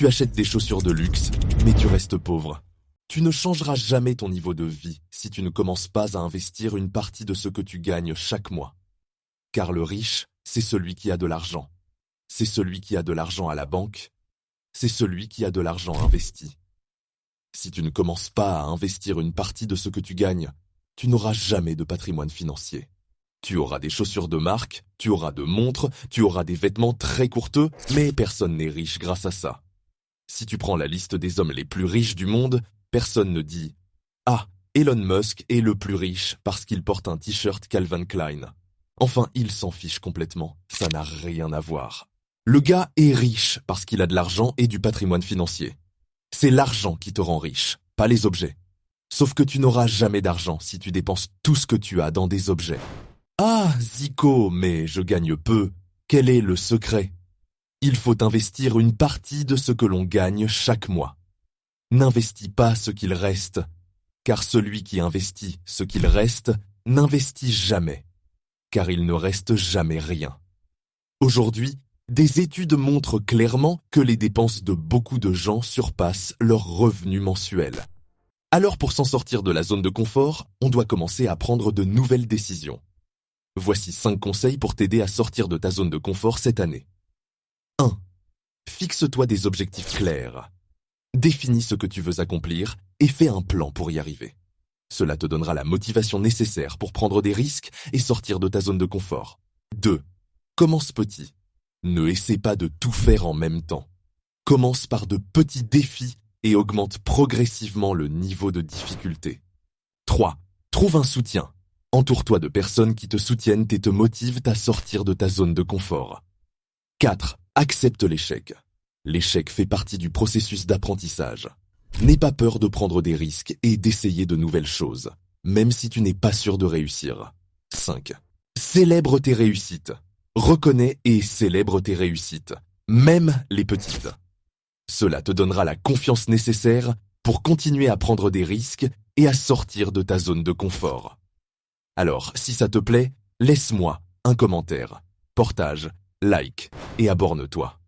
Tu achètes des chaussures de luxe, mais tu restes pauvre. Tu ne changeras jamais ton niveau de vie si tu ne commences pas à investir une partie de ce que tu gagnes chaque mois. Car le riche, c'est celui qui a de l'argent. C'est celui qui a de l'argent à la banque. C'est celui qui a de l'argent investi. Si tu ne commences pas à investir une partie de ce que tu gagnes, tu n'auras jamais de patrimoine financier. Tu auras des chaussures de marque, tu auras de montres, tu auras des vêtements très coûteux, mais personne n'est riche grâce à ça. Si tu prends la liste des hommes les plus riches du monde, personne ne dit « Ah, Elon Musk est le plus riche parce qu'il porte un t-shirt Calvin Klein. » Enfin, il s'en fiche complètement, ça n'a rien à voir. Le gars est riche parce qu'il a de l'argent et du patrimoine financier. C'est l'argent qui te rend riche, pas les objets. Sauf que tu n'auras jamais d'argent si tu dépenses tout ce que tu as dans des objets. Ah, Zico, mais je gagne peu. Quel est le secret? Il faut investir une partie de ce que l'on gagne chaque mois. N'investis pas ce qu'il reste, car celui qui investit ce qu'il reste n'investit jamais, car il ne reste jamais rien. Aujourd'hui, des études montrent clairement que les dépenses de beaucoup de gens surpassent leurs revenus mensuels. Alors pour s'en sortir de la zone de confort, on doit commencer à prendre de nouvelles décisions. Voici 5 conseils pour t'aider à sortir de ta zone de confort cette année. 1. Fixe-toi des objectifs clairs. Définis ce que tu veux accomplir et fais un plan pour y arriver. Cela te donnera la motivation nécessaire pour prendre des risques et sortir de ta zone de confort. 2. Commence petit. Ne essaie pas de tout faire en même temps. Commence par de petits défis et augmente progressivement le niveau de difficulté. 3. Trouve un soutien. Entoure-toi de personnes qui te soutiennent et te motivent à sortir de ta zone de confort. 4. Accepte l'échec. L'échec fait partie du processus d'apprentissage. N'aie pas peur de prendre des risques et d'essayer de nouvelles choses, même si tu n'es pas sûr de réussir. 5. Célèbre tes réussites. Reconnais et célèbre tes réussites, même les petites. Cela te donnera la confiance nécessaire pour continuer à prendre des risques et à sortir de ta zone de confort. Alors, si ça te plaît, laisse-moi un commentaire, partage, like et abonne-toi.